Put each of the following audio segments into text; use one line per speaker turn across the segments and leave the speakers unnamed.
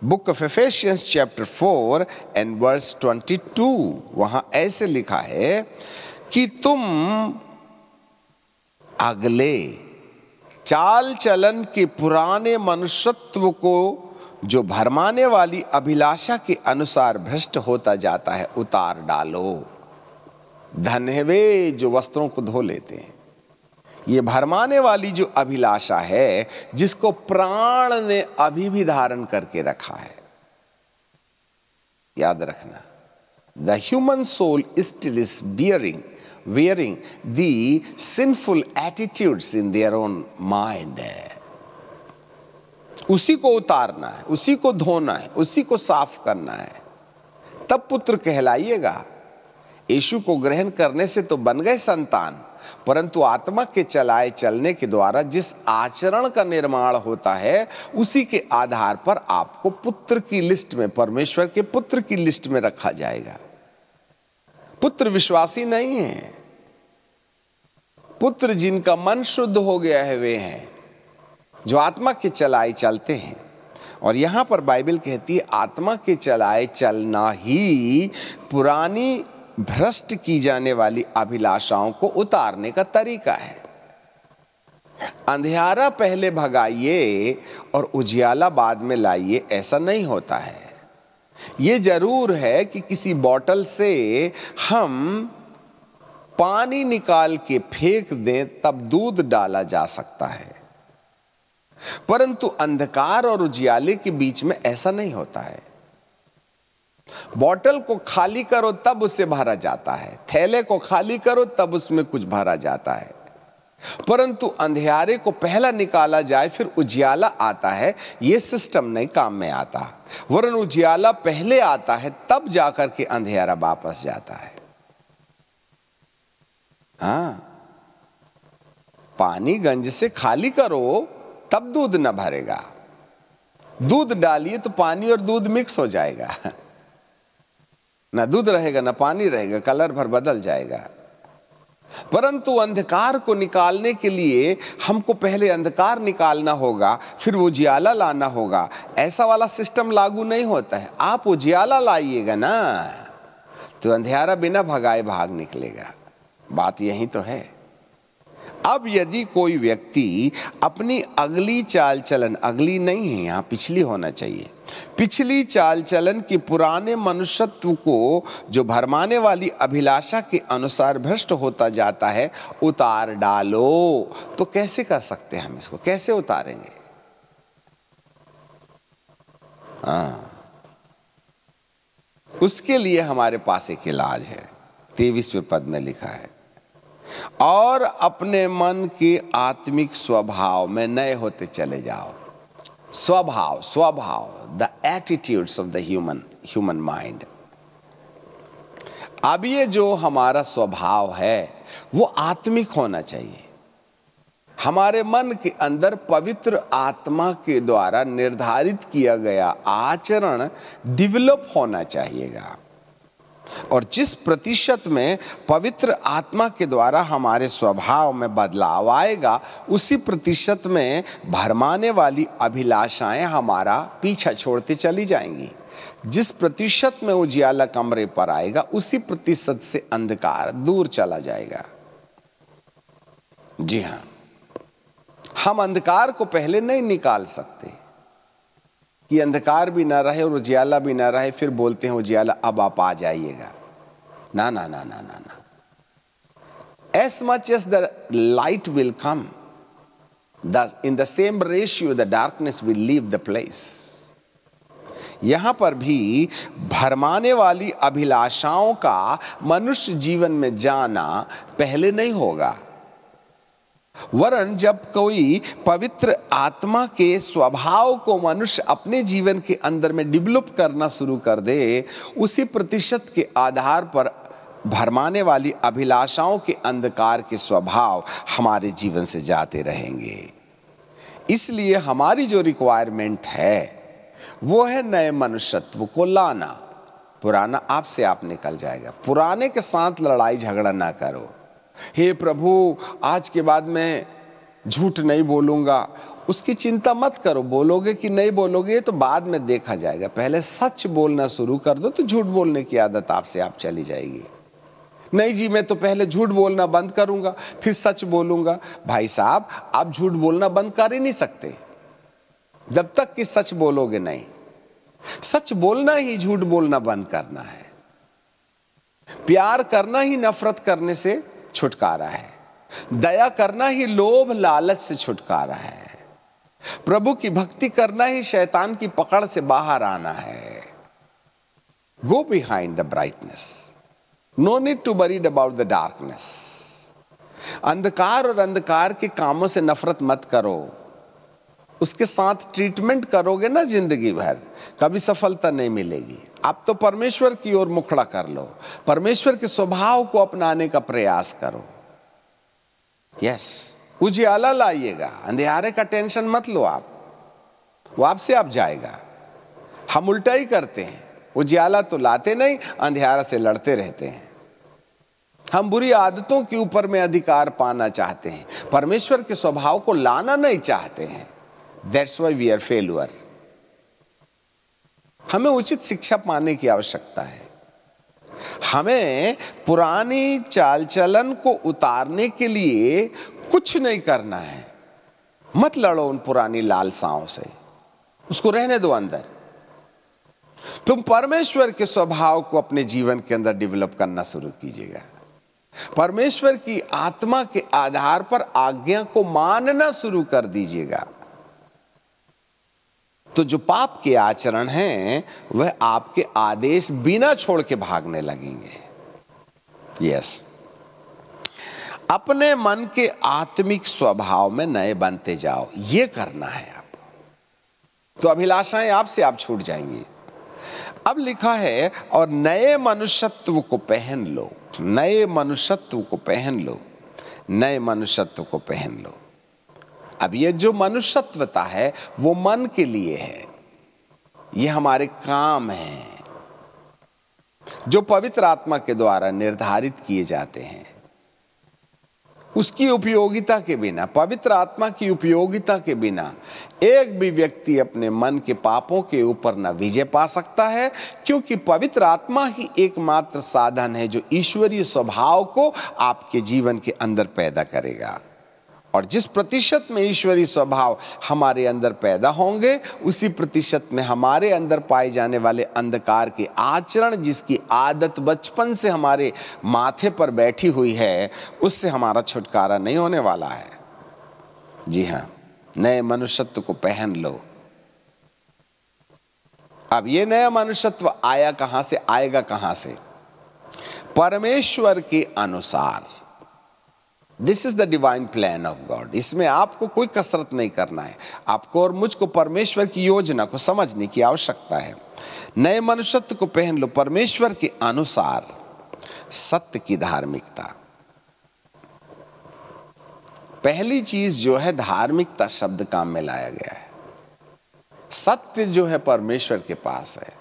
Book of Ephesians chapter 4 and verse 22, वहां ऐसे लिखा है कि तुम अगले चाल चलन के पुराने मनुष्यत्व को जो भरमाने वाली अभिलाषा के अनुसार भ्रष्ट होता जाता है उतार डालो। धन्य है वे जो वस्त्रों को धो लेते हैं। ये भरमाने वाली जो अभिलाषा है, जिसको प्राण ने अभी भी धारण करके रखा है, याद रखना, the human soul still is wearing the sinful attitudes in their own mind. उसी को उतारना है, उसी को धोना है, उसी को साफ करना है, तब पुत्र कहलाइएगा। यीशु को ग्रहण करने से तो बन गए संतान, परंतु आत्मा के चलाए चलने के द्वारा जिस आचरण का निर्माण होता है, उसी के आधार पर आपको पुत्र की लिस्ट में, परमेश्वर के पुत्र की लिस्ट में रखा जाएगा। पुत्र विश्वासी नहीं है। पुत्र जिनका मन शुद्ध हो गया है वे हैं जो आत्मा के चलाए चलते हैं। और यहां पर बाइबल कहती है आत्मा के चलाए चलना ही पुरानी भ्रष्ट की जाने वाली अभिलाषाओं को उतारने का तरीका है। अंधियारा पहले भगाइए और उजियाला बाद में लाइए, ऐसा नहीं होता है। ये जरूर है कि किसी बोतल से हम पानी निकाल के फेंक दें तब दूध डाला जा सकता है, परंतु अंधकार और उजियाले के बीच में ऐसा नहीं होता है। बोतल को खाली करो तब उसे भरा जाता है, थैले को खाली करो तब उसमें कुछ भरा जाता है, परंतु अंधियारे को पहला निकाला जाए फिर उजियाला आता है, यह सिस्टम नहीं काम में आता। वरन उजियाला पहले आता है तब जाकर के अंधियारा वापस जाता है। हाँ, पानी गंज से खाली करो तब दूध न भरेगा। दूध डालिए तो पानी और दूध मिक्स हो जाएगा, ना दूध रहेगा ना पानी रहेगा, कलर भर बदल जाएगा। परंतु अंधकार को निकालने के लिए हमको पहले अंधकार निकालना होगा, फिर उजियाला लाना होगा। ऐसा वाला सिस्टम लागू नहीं होता है। आप उजियाला लाइएगा ना तो अंधियारा बिना भगाए भाग निकलेगा। बात यही तो है। अब यदि कोई व्यक्ति अपनी अगली चाल चलन, अगली नहीं है यहाँ, पिछली होना चाहिए, पिछली चाल चलन के पुराने मनुष्यत्व को जो भरमाने वाली अभिलाषा के अनुसार भ्रष्ट होता जाता है उतार डालो। तो कैसे कर सकते हैं हम इसको, कैसे उतारेंगे? उसके लिए हमारे पास एक इलाज है। 23वें पद में लिखा है, और अपने मन के आत्मिक स्वभाव में नए होते चले जाओ। स्वभाव, the attitudes of the human mind. अब ये जो हमारा स्वभाव है वो आत्मिक होना चाहिए। हमारे मन के अंदर पवित्र आत्मा के द्वारा निर्धारित किया गया आचरण डेवलप होना चाहिएगा। और जिस प्रतिशत में पवित्र आत्मा के द्वारा हमारे स्वभाव में बदलाव आएगा, उसी प्रतिशत में भरमाने वाली अभिलाषाएं हमारा पीछा छोड़ती चली जाएंगी। जिस प्रतिशत में उजियाला कमरे पर आएगा, उसी प्रतिशत से अंधकार दूर चला जाएगा। जी हां, हम अंधकार को पहले नहीं निकाल सकते कि अंधकार भी ना रहे और उजियाला भी ना रहे, फिर बोलते हैं उजियाला अब आप आ जाइएगा। ना ना ना ना ना ना। As much as the light will come, in the same ratio the darkness will leave the place. यहां पर भी भरमाने वाली अभिलाषाओं का मनुष्य जीवन में जाना पहले नहीं होगा, वरन जब कोई पवित्र आत्मा के स्वभाव को मनुष्य अपने जीवन के अंदर में डेवलप करना शुरू कर दे, उसी प्रतिशत के आधार पर भरमाने वाली अभिलाषाओं के अंधकार के स्वभाव हमारे जीवन से जाते रहेंगे। इसलिए हमारी जो रिक्वायरमेंट है वो है नए मनुष्यत्व को लाना। पुराना आपसे आप निकल जाएगा। पुराने के साथ लड़ाई झगड़ा ना करो। हे प्रभु, आज के बाद मैं झूठ नहीं बोलूंगा, उसकी चिंता मत करो, बोलोगे कि नहीं बोलोगे तो बाद में देखा जाएगा। पहले सच बोलना शुरू कर दो तो झूठ बोलने की आदत आपसे आप चली जाएगी। नहीं जी मैं तो पहले झूठ बोलना बंद करूंगा फिर सच बोलूंगा। भाई साहब आप झूठ बोलना बंद कर ही नहीं सकते जब तक कि सच बोलोगे नहीं। सच बोलना ही झूठ बोलना बंद करना है। प्यार करना ही नफरत करने से छुटकारा है। दया करना ही लोभ लालच से छुटकारा है। प्रभु की भक्ति करना ही शैतान की पकड़ से बाहर आना है। Go behind the brightness, no need to worried about the darkness. अंधकार और अंधकार के कामों से नफरत मत करो। उसके साथ ट्रीटमेंट करोगे ना जिंदगी भर, कभी सफलता नहीं मिलेगी। आप तो परमेश्वर की ओर मुखड़ा कर लो, परमेश्वर के स्वभाव को अपनाने का प्रयास करो। यस, उजियाला लाइएगा, अंधेरे का टेंशन मत लो आप, वो आपसे आप जाएगा। हम उल्टा ही करते हैं, उजियाला तो लाते नहीं, अंधेरा से लड़ते रहते हैं। हम बुरी आदतों के ऊपर में अधिकार पाना चाहते हैं, परमेश्वर के स्वभाव को लाना नहीं चाहते हैं। That's why we are failure। हमें उचित शिक्षा पाने की आवश्यकता है। हमें पुरानी चाल चलन को उतारने के लिए कुछ नहीं करना है। मत लड़ो उन पुरानी लालसाओं से, उसको रहने दो अंदर। तुम परमेश्वर के स्वभाव को अपने जीवन के अंदर डेवलप करना शुरू कीजिएगा। परमेश्वर की आत्मा के आधार पर आज्ञा को मानना शुरू कर दीजिएगा। तो जो पाप के आचरण हैं वह आपके आदेश बिना छोड़ के भागने लगेंगे। यस, अपने मन के आत्मिक स्वभाव में नए बनते जाओ, ये करना है आपको। तो अभिलाषाएं आपसे आप छूट जाएंगी। अब लिखा है और नए मनुष्यत्व को पहन लो, नए मनुष्यत्व को पहन लो, नए मनुष्यत्व को पहन लो। अब ये जो मनुष्यत्वता है वो मन के लिए है, ये हमारे काम हैं जो पवित्र आत्मा के द्वारा निर्धारित किए जाते हैं। उसकी उपयोगिता के बिना, पवित्र आत्मा की उपयोगिता के बिना एक भी व्यक्ति अपने मन के पापों के ऊपर न विजय पा सकता है, क्योंकि पवित्र आत्मा ही एकमात्र साधन है जो ईश्वरीय स्वभाव को आपके जीवन के अंदर पैदा करेगा। और जिस प्रतिशत में ईश्वरीय स्वभाव हमारे अंदर पैदा होंगे, उसी प्रतिशत में हमारे अंदर पाए जाने वाले अंधकार के आचरण, जिसकी आदत बचपन से हमारे माथे पर बैठी हुई है, उससे हमारा छुटकारा नहीं होने वाला है। जी हाँ, नए मनुष्यत्व को पहन लो। अब ये नया मनुष्यत्व आया कहां से, आएगा कहां से? परमेश्वर के अनुसार। This is the divine plan of God. इसमें आपको कोई कसरत नहीं करना है। आपको और मुझको परमेश्वर की योजना को समझने की आवश्यकता है। नए मनुष्यत्व को पहन लो परमेश्वर के अनुसार, सत्य की धार्मिकता। पहली चीज जो है धार्मिकता शब्द काम में लाया गया है। सत्य जो है परमेश्वर के पास है।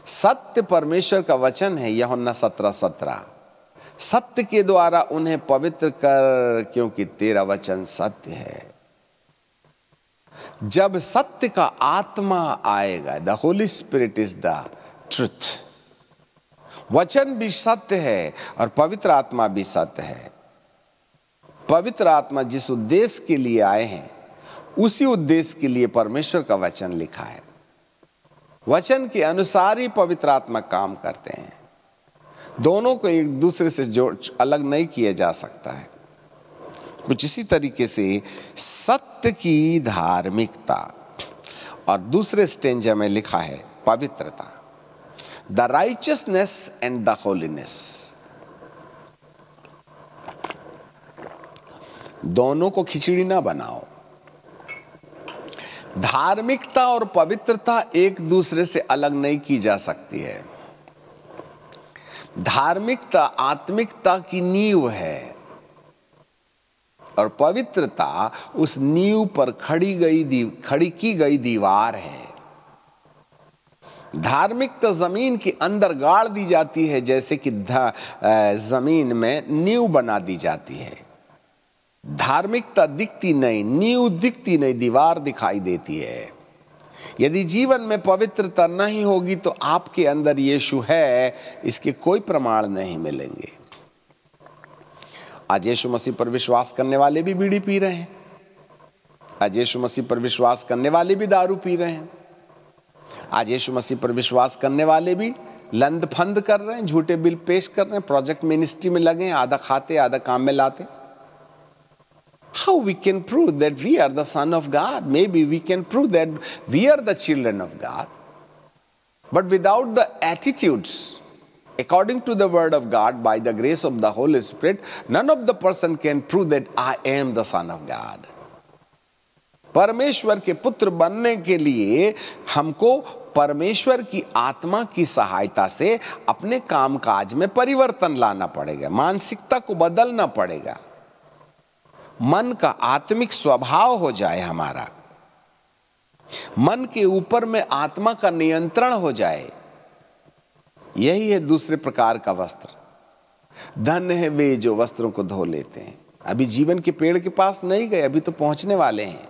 सत्य परमेश्वर का वचन है, यूहन्ना 17:17। सत्य के द्वारा उन्हें पवित्र कर, क्योंकि तेरा वचन सत्य है। जब सत्य का आत्मा आएगा, the Holi spirit is the truth. वचन भी सत्य है और पवित्र आत्मा भी सत्य है। पवित्र आत्मा जिस उद्देश्य के लिए आए हैं, उसी उद्देश्य के लिए परमेश्वर का वचन लिखा है। वचन के अनुसार ही पवित्र आत्मा काम करते हैं। दोनों को एक दूसरे से जोड़ अलग नहीं किया जा सकता है। कुछ इसी तरीके से सत्य की धार्मिकता, और दूसरे स्टेंजा में लिखा है पवित्रता, the righteousness and the holiness. दोनों को खिचड़ी ना बनाओ। धार्मिकता और पवित्रता एक दूसरे से अलग नहीं की जा सकती है। धार्मिकता आत्मिकता की नींव है और पवित्रता उस नींव पर खड़ी की गई दीवार है। धार्मिकता जमीन के अंदर गाड़ दी जाती है, जैसे कि जमीन में नींव बना दी जाती है। धार्मिकता दिखती नहीं, नींव दिखती नहीं, दीवार दिखाई देती है। यदि जीवन में पवित्रता नहीं होगी तो आपके अंदर यीशु है, इसके कोई प्रमाण नहीं मिलेंगे। आज यीशु मसीह पर विश्वास करने वाले भी बीड़ी पी रहे हैं, आज यीशु मसीह पर विश्वास करने वाले भी दारू पी रहे हैं, आज यीशु मसीह पर विश्वास करने वाले भी लंद फंद कर रहे हैं, झूठे बिल पेश कर रहे हैं, प्रोजेक्ट मिनिस्ट्री में लगे हैं, आधा खाते आधा काम में लाते। How we can prove that we are the son of God? Maybe we can prove that we are the children of God. But without the attitudes, according to the word of God, by the grace of the Holy Spirit, none of the person can prove that I am the son of God. परमेश्वर के पुत्र बनने के लिए हमको परमेश्वर की आत्मा की सहायता से अपने कामकाज में परिवर्तन लाना पड़ेगा, मानसिकता को बदलना पड़ेगा, मन का आत्मिक स्वभाव हो जाए हमारा, मन के ऊपर में आत्मा का नियंत्रण हो जाए। यही है दूसरे प्रकार का वस्त्र। धन्य है वे जो वस्त्रों को धो लेते हैं। अभी जीवन के पेड़ के पास नहीं गए, अभी तो पहुंचने वाले हैं।